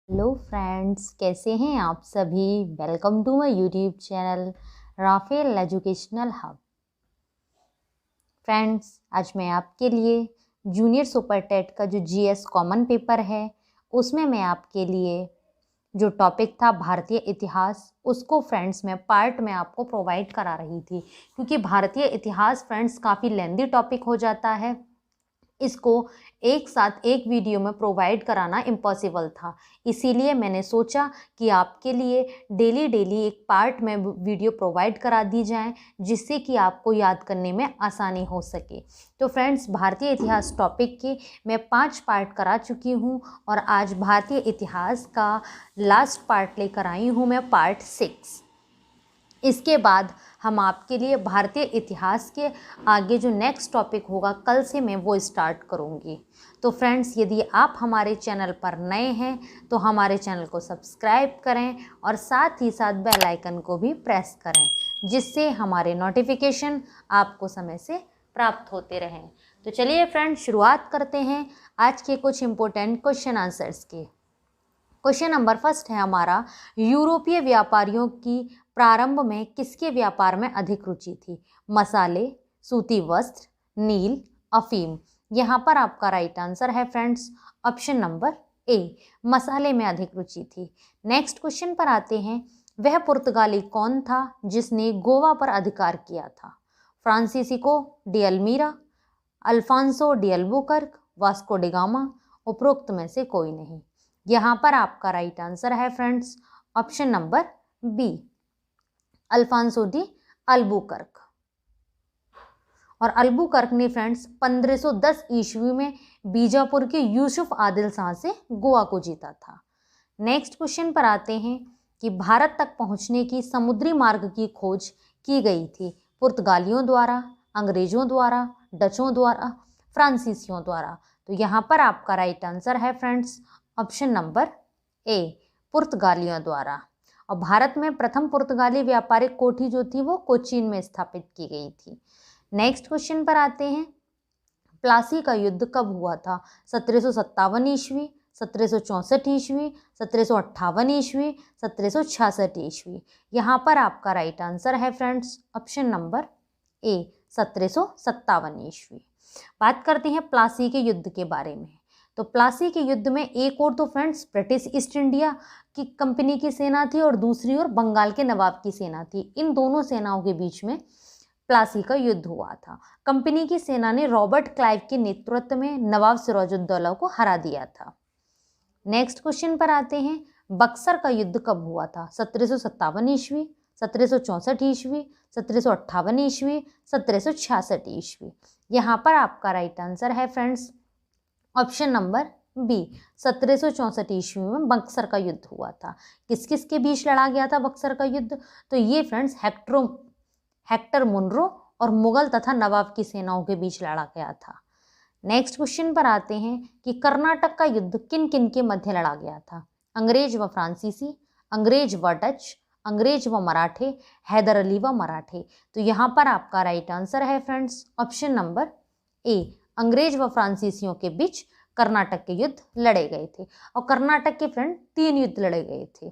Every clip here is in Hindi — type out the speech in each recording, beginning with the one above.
हेलो फ्रेंड्स, कैसे हैं आप सभी। Welcome to my YouTube channel Rafael Educational Hub. Friends, आज मैं आपके लिए जूनियर सुपर टेट का जो जीएस कॉमन पेपर है उसमें मैं आपके लिए जो टॉपिक था भारतीय इतिहास, उसको फ्रेंड्स मैं पार्ट में आपको प्रोवाइड करा रही थी, क्योंकि भारतीय इतिहास फ्रेंड्स काफ़ी लेंदी टॉपिक हो जाता है। इसको एक साथ एक वीडियो में प्रोवाइड कराना इम्पॉसिबल था, इसीलिए मैंने सोचा कि आपके लिए डेली डेली एक पार्ट में वीडियो प्रोवाइड करा दी जाए, जिससे कि आपको याद करने में आसानी हो सके। तो फ्रेंड्स, भारतीय इतिहास टॉपिक के मैं 5 पार्ट करा चुकी हूँ और आज भारतीय इतिहास का लास्ट पार्ट लेकर आई हूँ मैं, पार्ट 6। इसके बाद हम आपके लिए भारतीय इतिहास के आगे जो नेक्स्ट टॉपिक होगा कल से मैं वो स्टार्ट करूँगी। तो फ्रेंड्स, यदि आप हमारे चैनल पर नए हैं तो हमारे चैनल को सब्सक्राइब करें और साथ ही साथ बेल आइकन को भी प्रेस करें, जिससे हमारे नोटिफिकेशन आपको समय से प्राप्त होते रहें। तो चलिए फ्रेंड्स, शुरुआत करते हैं आज के कुछ इम्पोर्टेंट क्वेश्चन आंसर्स के। क्वेश्चन नंबर फर्स्ट है हमारा, यूरोपीय व्यापारियों की प्रारंभ में किसके व्यापार में अधिक रुचि थी। मसाले, सूती वस्त्र, नील, अफीम। यहाँ पर आपका राइट आंसर है फ्रेंड्स ऑप्शन नंबर ए, मसाले में अधिक रुचि थी। नेक्स्ट क्वेश्चन पर आते हैं, वह पुर्तगाली कौन था जिसने गोवा पर अधिकार किया था। Francisco de Almeida, Alfonso de Albuquerque, Vasco da Gama. उपरोक्त में से कोई नहीं। यहाँ पर आपका राइट आंसर है friends option number B, Alfonso de Albuquerque. और अल्बुकर्क ने फ्रेंड्स 1510 ईस्वी में बीजापुर के यूसुफ आदिल शाह से गोवा को जीता था। नेक्स्ट क्वेश्चन पर आते हैं कि भारत तक पहुंचने की समुद्री मार्ग की खोज की गई थी पुर्तगालियों द्वारा, अंग्रेजों द्वारा, डचों द्वारा, फ्रांसीसियों द्वारा। तो यहाँ पर आपका राइट आंसर है फ्रेंड्स ऑप्शन नंबर ए, पुर्तगालियों द्वारा। और भारत में प्रथम पुर्तगाली व्यापारिक कोठी जो थी वो कोचीन में स्थापित की गई थी। नेक्स्ट क्वेश्चन पर आते हैं, प्लासी का युद्ध कब हुआ था। 1757 ईस्वी, 1764 ईस्वी, 1758 ईस्वी, 1766 ईस्वी। यहाँ पर आपका राइट आंसर है फ्रेंड्स ऑप्शन नंबर ए, 1757 ईस्वी। बात करते हैं प्लासी के युद्ध के बारे में। तो प्लासी के युद्ध में एक और तो फ्रेंड्स ब्रिटिश ईस्ट इंडिया की कंपनी की सेना थी और दूसरी ओर बंगाल के नवाब की सेना थी। इन दोनों सेनाओं के बीच में प्लासी का युद्ध हुआ था। कंपनी की सेना ने रॉबर्ट क्लाइव के नेतृत्व में नवाब सिराजुद्दौला को हरा दिया था। नेक्स्ट क्वेश्चन पर आते हैं, बक्सर का युद्ध कब हुआ था। 1757 ईस्वी, 1764 ईस्वी, 1758 ईस्वी, 1766 ईस्वी। यहाँ पर आपका राइट आंसर है फ्रेंड्स ऑप्शन नंबर बी, 1764 ईस्वी में बक्सर का युद्ध हुआ था। किस किस के बीच लड़ा गया था बक्सर का युद्ध। तो ये फ्रेंड्स हेक्टर मुनरो और मुगल तथा नवाब की सेनाओं के बीच लड़ा गया था। नेक्स्ट क्वेश्चन पर आते हैं कि कर्नाटक का युद्ध किन किन के मध्य लड़ा गया था। अंग्रेज व फ्रांसीसी, अंग्रेज व डच, अंग्रेज व मराठे, हैदर अली व मराठे। तो यहाँ पर आपका राइट आंसर है फ्रेंड्स ऑप्शन नंबर ए, अंग्रेज व फ्रांसीसियों के बीच कर्नाटक के युद्ध लड़े गए थे। और कर्नाटक के फ्रेंड 3 युद्ध लड़े गए थे।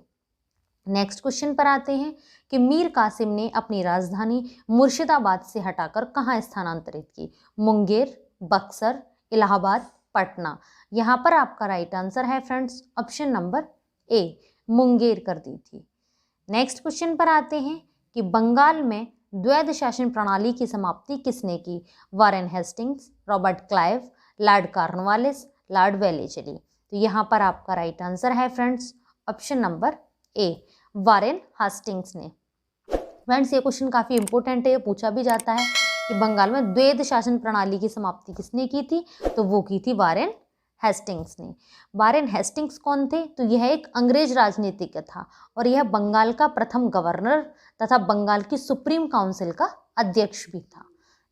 नेक्स्ट क्वेश्चन पर आते हैं कि मीर कासिम ने अपनी राजधानी मुर्शिदाबाद से हटाकर कहाँ स्थानांतरित की। मुंगेर, बक्सर, इलाहाबाद, पटना। यहाँ पर आपका राइट आंसर है फ्रेंड्स ऑप्शन नंबर ए, मुंगेर कर दी थी। नेक्स्ट क्वेश्चन पर आते हैं कि बंगाल में द्वैध शासन प्रणाली की समाप्ति किसने की। Warren Hastings, Robert Clive, Lord Cornwallis, Lord Wellesley. तो यहाँ पर आपका राइट आंसर है फ्रेंड्स ऑप्शन नंबर ए, वारेन हेस्टिंग्स ने। फ्रेंड्स, ये क्वेश्चन काफ़ी इंपॉर्टेंट है, ये पूछा भी जाता है कि बंगाल में द्वैध शासन प्रणाली की समाप्ति किसने की थी। तो वो की थी वारेन हेस्टिंग्स ने। वारेन हेस्टिंग्स कौन थे। तो यह एक अंग्रेज राजनीतिज्ञ था और यह बंगाल का प्रथम गवर्नर तथा बंगाल की सुप्रीम काउंसिल का अध्यक्ष भी था।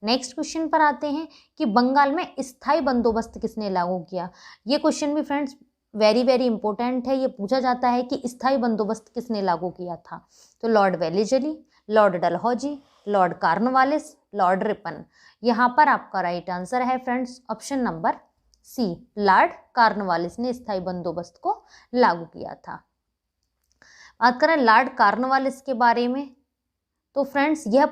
नेक्स्ट क्वेश्चन पर आते हैं कि बंगाल में स्थायी बंदोबस्त किसने लागू किया। ये क्वेश्चन भी फ्रेंड्स वेरी वेरी इंपॉर्टेंट है, ये पूछा जाता है कि स्थायी बंदोबस्त किसने लागू किया था। तो Lord Wellesley, Lord Dalhousie, Lord Cornwallis, Lord Ripon. यहाँ पर आपका राइट आंसर है friends option number C Lord Cornwallis ने स्थायी बंदोबस्त को लागू किया था। बात करें लॉर्ड कॉर्नवालिस के बारे में तो फ्रेंड्स यह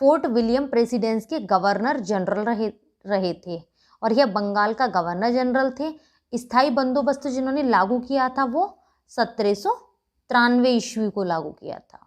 फोर्ट विलियम प्रेसिडेंस के गवर्नर जनरल रहे थे और यह बंगाल का गवर्नर जनरल थे। स्थायी बंदोबस्त जिन्होंने लागू किया था वो 1793 ईस्वी को लागू किया था।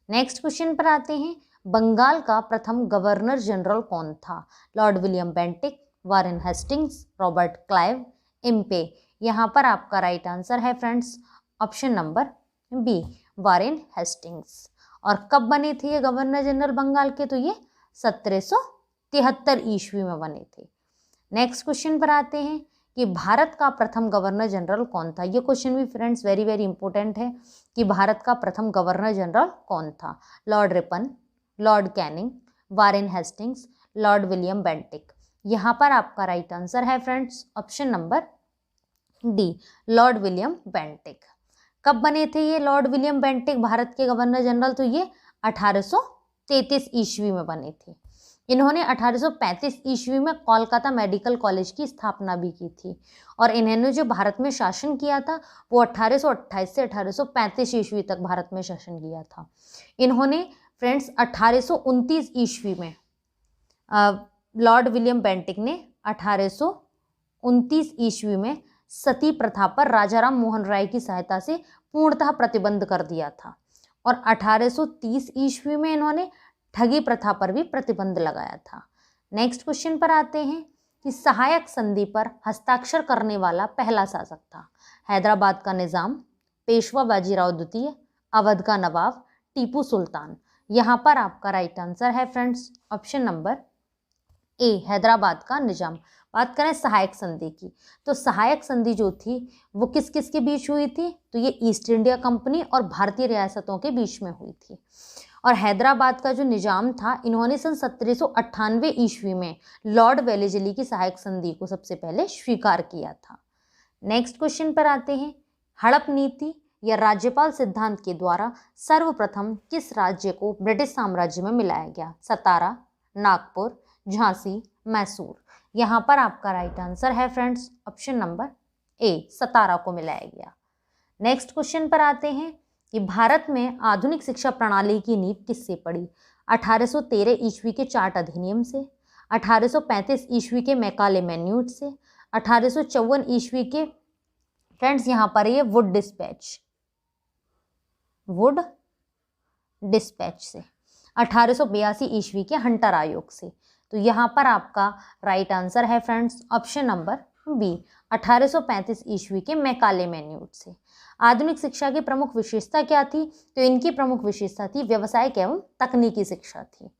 नेक्स्ट क्वेश्चन पर आते हैं, बंगाल का प्रथम गवर्नर जनरल कौन था? Lord William Bentinck, Warren Hastings, Robert Clive, Impey. यहाँ पर आपका राइट आंसर है friends option number B, Warren Hastings. और कब बने थे ये गवर्नर जनरल बंगाल के? तो ये 1773 ईस्वी में बने थे। नेक्स्ट क्वेश्चन पर आते हैं कि भारत का प्रथम गवर्नर जनरल कौन था? ये क्वेश्चन भी फ्रेंड्स वेरी वेरी इंपॉर्टेंट है कि भारत का प्रथम गवर्नर जनरल कौन था? Lord Ripon, Lord Canning, Warren Hastings, Lord William Bentinck. यहाँ पर आपका राइट आंसर है friends option number D, Lord William Bentinck. कब बने थे ये लॉर्ड विलियम बेंटिक भारत के गवर्नर जनरल? तो ये 1833 ईस्वी में बने थे। इन्होंने 1835 ईस्वी में कोलकाता मेडिकल कॉलेज की स्थापना भी की थी और इन्होंने जो भारत में शासन किया था वो 1828 से 1835 ईस्वी तक भारत में शासन किया था। इन्होंने फ्रेंड्स 1829 ईस्वी में लॉर्ड विलियम बेंटिक ने 1829 ईस्वी में सती प्रथा पर राजाराम मोहन राय की सहायता से पूर्णतः प्रतिबंध कर दिया था और 1830 ईस्वी में इन्होंने ठगी प्रथा पर भी प्रतिबंध लगाया था। नेक्स्ट क्वेश्चन पर आते हैं कि सहायक संधि पर हस्ताक्षर करने वाला पहला शासक था? हैदराबाद का निजाम, पेशवा बाजीराव द्वितीय, अवध का नवाब, टीपू सुल्तान। यहाँ पर आपका राइट आंसर है फ्रेंड्स ऑप्शन नंबर ए, हैदराबाद का निजाम। बात करें सहायक संधि की तो सहायक संधि जो थी वो किस किस के बीच हुई थी? तो ये ईस्ट इंडिया कंपनी और भारतीय रियासतों के बीच में हुई थी। और हैदराबाद का जो निजाम था इन्होंने सन 1798 ईस्वी में लॉर्ड वेलेस्ली की सहायक संधि को सबसे पहले स्वीकार किया था। नेक्स्ट क्वेश्चन पर आते हैं, हड़प नीति या राज्यपाल सिद्धांत के द्वारा सर्वप्रथम किस राज्य को ब्रिटिश साम्राज्य में मिलाया गया? सतारा, नागपुर, झांसी, मैसूर। यहाँ पर आपका राइट आंसर है फ्रेंड्स ऑप्शन नंबर ए, सतारा को मिलाया गया। नेक्स्ट क्वेश्चन पर आते हैं कि भारत में आधुनिक शिक्षा प्रणाली की नींव किससे पड़ी? 1813 ईस्वी के चार्ट अधिनियम से, 1835 ईस्वी के मैकाले मैन्यूट से, 1854 ईस्वी के फ्रेंड्स यहाँ पर ये वुड डिस्पैच से, 1882 ईस्वी के हंटर आयोग से। तो यहाँ पर आपका राइट आंसर है फ्रेंड्स ऑप्शन नंबर बी, 1835 ईस्वी के मैकाले मैन्यूट से। आधुनिक शिक्षा की प्रमुख विशेषता क्या थी? तो इनकी प्रमुख विशेषता थी व्यावसायिक एवं तकनीकी शिक्षा थी।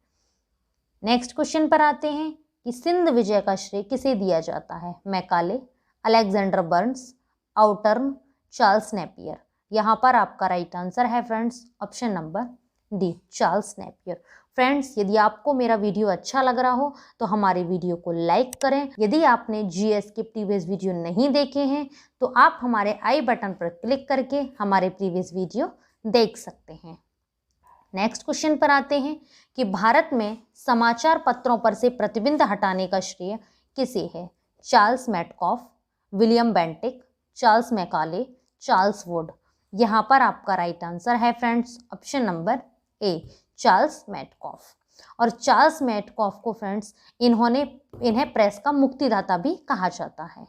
नेक्स्ट क्वेश्चन पर आते हैं कि सिंध विजय का श्रेय किसे दिया जाता है? Macaulay, Alexander Burnes, Outram, Charles Napier. यहाँ पर आपका राइट आंसर है friends option number D, Charles Napier. Friends यदि आपको मेरा वीडियो अच्छा लग रहा हो तो हमारे वीडियो को लाइक करें। यदि आपने जीएस के प्रीवियस वीडियो नहीं देखे हैं तो आप हमारे आई बटन पर क्लिक करके हमारे प्रीवियस वीडियो देख सकते हैं। नेक्स्ट क्वेश्चन पर आते हैं कि भारत में समाचार पत्रों पर से प्रतिबंध हटाने का श्रेय किसे है? Charles Metcalfe, William Bentinck, Charles Macaulay, Charles Wood. यहाँ पर आपका राइट आंसर है फ्रेंड्स ऑप्शन नंबर ए, चार्ल्स मैटकॉफ। और चार्ल्स मैटकॉफ को फ्रेंड्स इन्हें प्रेस का मुक्तिदाता भी कहा जाता है।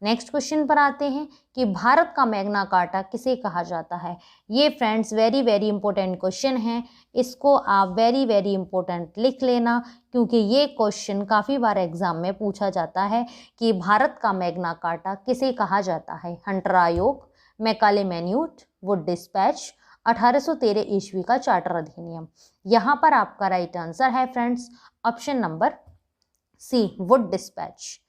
नेक्स्ट क्वेश्चन पर आते हैं कि भारत का मैग्ना कार्टा किसे कहा जाता है? ये friends very very important question है, इसको आप वेरी वेरी इंपॉर्टेंट लिख लेना क्योंकि ये क्वेश्चन काफ़ी बार एग्जाम में पूछा जाता है कि भारत का मैग्ना कार्टा किसे कहा जाता है? हंटर आयोग, मैकाले मैन्यूट, वुड डिस्पैच, 1813 ईस्वी का चार्टर अधिनियम। यहाँ पर आपका राइट आंसर है friends option number C, Wood despatch.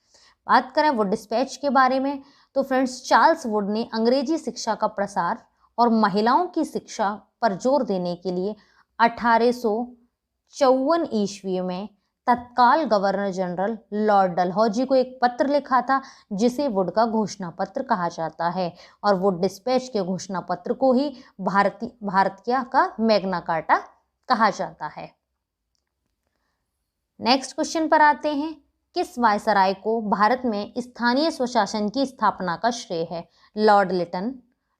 बात करें वुड डिस्पैच के बारे में तो फ्रेंड्स चार्ल्स वुड ने अंग्रेजी शिक्षा का प्रसार और महिलाओं की शिक्षा पर जोर देने के लिए 1854 ईस्वी में तत्काल गवर्नर जनरल लॉर्ड डलहौजी को एक पत्र लिखा था जिसे वुड का घोषणा पत्र कहा जाता है और वुड डिस्पैच के घोषणा पत्र को ही भारतीय का मैग्ना कार्टा कहा जाता है। नेक्स्ट क्वेश्चन पर आते हैं किस वायसराय को भारत में स्थानीय स्वशासन की स्थापना का श्रेय है? Lord Lytton,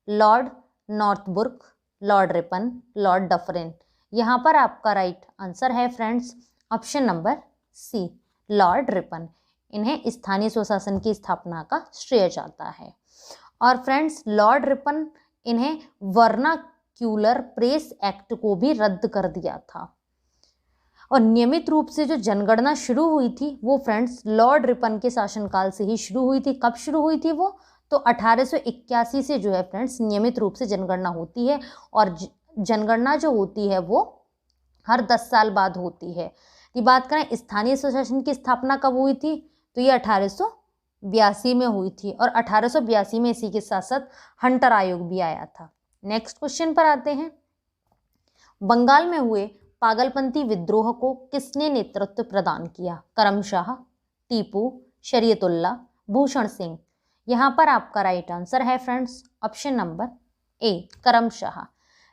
Lord Northbrook, Lord Ripon, Lord Dufferin. यहाँ पर आपका राइट आंसर है friends option number C, Lord Ripon. इन्हें स्थानीय स्वशासन की स्थापना का श्रेय जाता है। और फ्रेंड्स लॉर्ड रिपन इन्हें वर्नाक्यूलर प्रेस एक्ट को भी रद्द कर दिया था। और नियमित रूप से जो जनगणना शुरू हुई थी वो फ्रेंड्स लॉर्ड रिपन के शासनकाल से ही शुरू हुई थी। कब शुरू हुई थी वो? तो 1881 से जो है फ्रेंड्स नियमित रूप से जनगणना होती है। और जनगणना जो होती है वो हर 10 साल बाद होती है। ये बात करें स्थानीय स्वशासन की स्थापना कब हुई थी, तो ये 1882 में हुई थी। और 1882 में इसी के साथ साथ हंटर आयोग भी आया था। नेक्स्ट क्वेश्चन पर आते हैं। बंगाल में हुए पागलपंथी विद्रोह को किसने नेतृत्व प्रदान किया? करमशाह, टीपू, शरीयतुल्लाह, भूषण सिंह। यहाँ पर आपका राइट आंसर है friends option number A, Karamshah.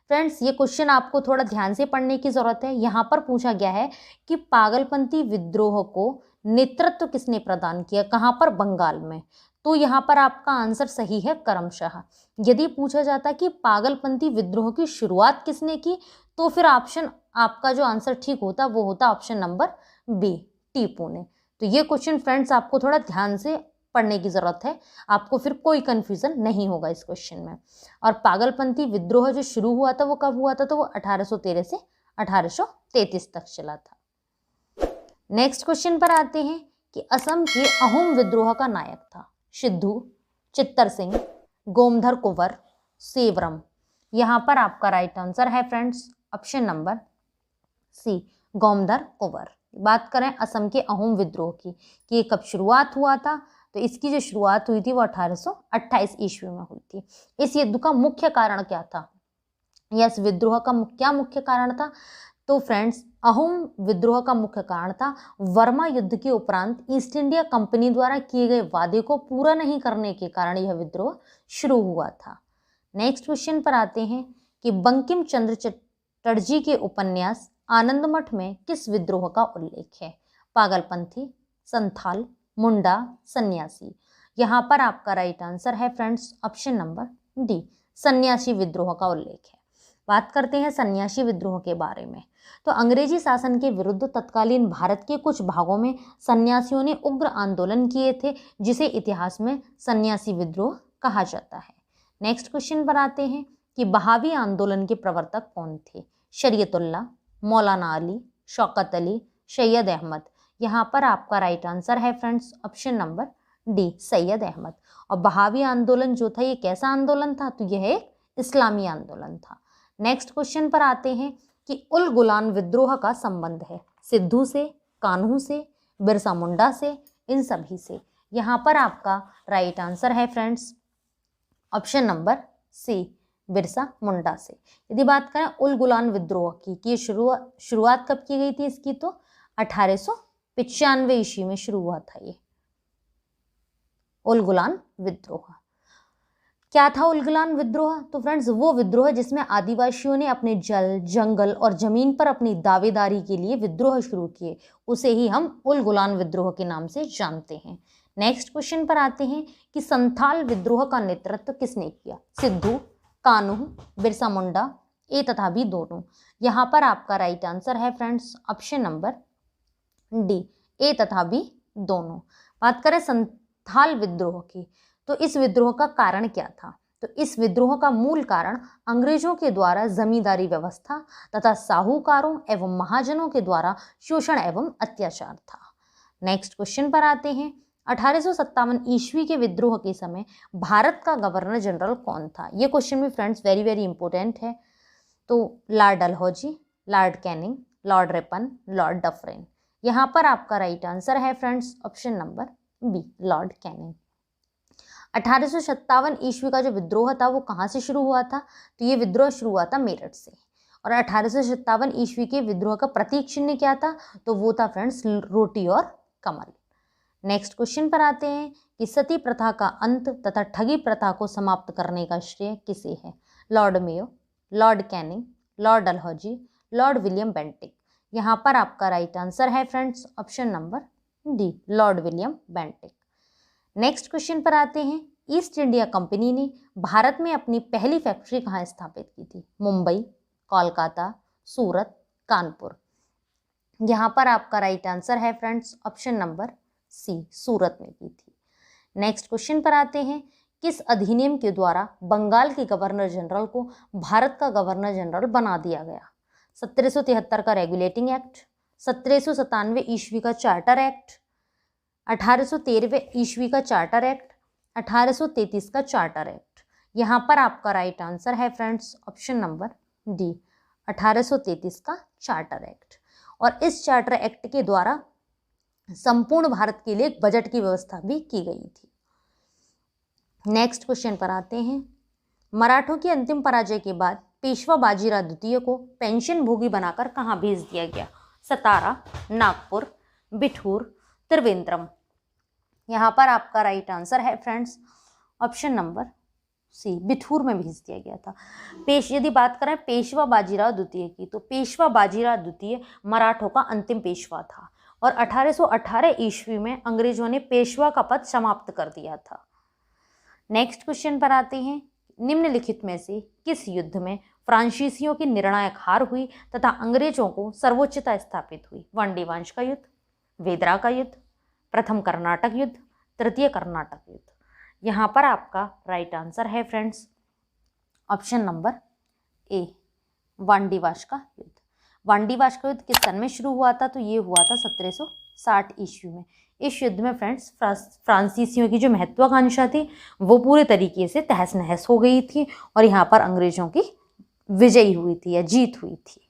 Friends ये क्वेश्चन आपको थोड़ा ध्यान से पढ़ने की जरूरत है। यहाँ पर पूछा गया है कि पागलपंथी विद्रोह को नेतृत्व किसने प्रदान किया, कहाँ पर? बंगाल में। तो यहाँ पर आपका आंसर सही है, करमशाह। यदि पूछा जाता कि पागलपंथी विद्रोह की शुरुआत किसने की, तो फिर ऑप्शन आपका जो आंसर ठीक होता वो होता ऑप्शन नंबर बी, टीपू ने। तो ये क्वेश्चन फ्रेंड्स आपको थोड़ा ध्यान से पढ़ने की जरूरत है, आपको फिर कोई कंफ्यूजन नहीं होगा इस क्वेश्चन में। और पागलपंथी विद्रोह जो शुरू हुआ था वो कब हुआ था, तो वो 1813 से 1833 तक चला था। नेक्स्ट क्वेश्चन पर आते हैं कि असम के अहोम विद्रोह का नायक था? सिद्धू, चित्तर सिंह, गोमधर कुंवर, सेवरम। यहाँ पर आपका राइट आंसर है friends option number C, Gomdhar Kunwar. बात करें असम के अहोम विद्रोह की कि ये कब शुरुआत हुआ था, तो इसकी जो शुरुआत हुई थी वो 1828 ईस्वी में हुई थी। इस युद्ध का मुख्य कारण क्या था, या इस विद्रोह का क्या मुख्य कारण था? तो फ्रेंड्स अहोम विद्रोह का मुख्य कारण था वर्मा युद्ध के उपरांत ईस्ट इंडिया कंपनी द्वारा किए गए वादे को पूरा नहीं करने के कारण यह विद्रोह शुरू हुआ था। नेक्स्ट क्वेश्चन पर आते हैं कि बंकिम चंद्र चटर्जी के उपन्यास आनंदमठ में किस विद्रोह का उल्लेख है? पागलपंथी, संथाल, मुंडा, सन्यासी। यहाँ पर आपका राइट आंसर है फ्रेंड्स ऑप्शन नंबर डी, सन्यासी विद्रोह का उल्लेख है। बात करते हैं सन्यासी विद्रोह के बारे में। तो अंग्रेजी शासन के विरुद्ध तत्कालीन भारत के कुछ भागों में सन्यासियों ने उग्र आंदोलन किए थे, जिसे इतिहास में सन्यासी विद्रोह कहा जाता है। नेक्स्ट क्वेश्चन पर आते हैं कि बहावी आंदोलन के प्रवर्तक कौन थे? शरीयतुल्लाह, मौलाना अली, शौकत अली, सैयद अहमद। यहाँ पर आपका राइट आंसर है friends option number D, Syed Ahmad. और बहावी आंदोलन जो था ये कैसा आंदोलन था, तो यह एक इस्लामी आंदोलन था। नेक्स्ट क्वेश्चन पर आते हैं कि उल गुलान विद्रोह का संबंध है सिद्धू से, कान्हू से, बिरसा मुंडा से, इन सभी से। यहाँ पर आपका राइट आंसर है friends option number C, Birsa Munda से। यदि बात करें उल गुलान विद्रोह की कि शुरुआत कब की गई थी इसकी, तो 1895 ईस्वी में शुरू हुआ था ये उल गुलान विद्रोह। क्या था उल गुलान विद्रोह? तो फ्रेंड्स वो विद्रोह जिसमें आदिवासियों ने अपने जल, जंगल और जमीन पर अपनी दावेदारी के लिए विद्रोह शुरू किए, उसे ही हम उल गुलान विद्रोह के नाम से जानते हैं। नेक्स्ट क्वेश्चन पर आते हैं कि संथाल विद्रोह का नेतृत्व किसने किया? सिद्धू, कान्हू, बिरसा मुंडा, ए तथा बी दोनों। यहाँ पर आपका राइट आंसर है फ्रेंड्स ऑप्शन नंबर डी, ए तथा बी दोनों। बात करें संथाल विद्रोह की, तो इस विद्रोह का कारण क्या था? तो इस विद्रोह का मूल कारण अंग्रेजों के द्वारा जमींदारी व्यवस्था तथा साहूकारों एवं महाजनों के द्वारा शोषण एवं अत्याचार था। नेक्स्ट क्वेश्चन पर आते हैं। 1857 ईस्वी के विद्रोह के समय भारत का गवर्नर जनरल कौन था? ये क्वेश्चन भी फ्रेंड्स वेरी वेरी इंपॉर्टेंट है। तो Lord Dalhousie, Lord Canning, Lord Ripon, Lord Dufferin. यहाँ पर आपका राइट आंसर है friends option number B, Lord Canning. 1857 ईस्वी का जो विद्रोह था वो कहाँ से शुरू हुआ था? तो ये विद्रोह शुरू हुआ था मेरठ से। और 1857 ईस्वी के विद्रोह का प्रतीक चिन्ह क्या था? तो वो था फ्रेंड्स रोटी और कमल। नेक्स्ट क्वेश्चन पर आते हैं कि सती प्रथा का अंत तथा ठगी प्रथा को समाप्त करने का श्रेय किसे है? Lord Mayo, Lord Canning, Lord Dalhousie, Lord William Bentinck. यहाँ पर आपका राइट आंसर है friends option number D Lord William Bentinck. Next question पर आते हैं। ईस्ट इंडिया कंपनी ने भारत में अपनी पहली फैक्ट्री कहाँ स्थापित की थी? मुंबई, कोलकाता, सूरत, कानपुर। यहाँ पर आपका राइट आंसर है फ्रेंड्स ऑप्शन नंबर सी, सूरत में की थी। नेक्स्ट क्वेश्चन पर आते हैं। किस अधिनियम के द्वारा बंगाल के गवर्नर जनरल को भारत का गवर्नर जनरल बना दिया गया? 1773 का रेगुलेटिंग एक्ट, 1797 ईस्वी का चार्टर एक्ट, 1813 ईस्वी का चार्टर एक्ट, 1833 का चार्टर एक्ट। यहाँ पर आपका राइट आंसर है फ्रेंड्स ऑप्शन नंबर डी, 1833 का चार्टर एक्ट। और इस चार्टर एक्ट के द्वारा संपूर्ण भारत के लिए एक बजट की व्यवस्था भी की गई थी। नेक्स्ट क्वेश्चन पर आते हैं। मराठों की अंतिम पराजय के बाद पेशवा बाजीराव द्वितीय को पेंशन भोगी बनाकर कहाँ भेज दिया गया? सतारा, नागपुर, बिठूर, त्रिवेंद्रम। यहाँ पर आपका राइट आंसर है friends option number C, Bithoor में भेज दिया गया था। यदि बात करें पेशवा बाजीराव द्वितीय की, तो पेशवा बाजीराव द्वितीय मराठों का अंतिम पेशवा था और 1818 ईस्वी में अंग्रेजों ने पेशवा का पद समाप्त कर दिया था। नेक्स्ट क्वेश्चन पर आते हैं। निम्नलिखित में से किस युद्ध में फ्रांसीसियों की निर्णायक हार हुई तथा अंग्रेजों को सर्वोच्चता स्थापित हुई? वनडीवांश का युद्ध, वेदरा का युद्ध, प्रथम कर्नाटक युद्ध, तृतीय कर्नाटक युद्ध। यहाँ पर आपका राइट आंसर है फ्रेंड्स ऑप्शन नंबर ए, वांडीवाश का युद्ध। वांडीवाश का युद्ध किस सन में शुरू हुआ था? तो ये हुआ था 1760 ईस्वी में। इस युद्ध में फ्रेंड्स फ्रांसीसियों की जो महत्वाकांक्षा थी वो पूरे तरीके से तहस नहस हो गई थी और यहाँ पर अंग्रेजों की विजयी हुई थी या जीत हुई थी।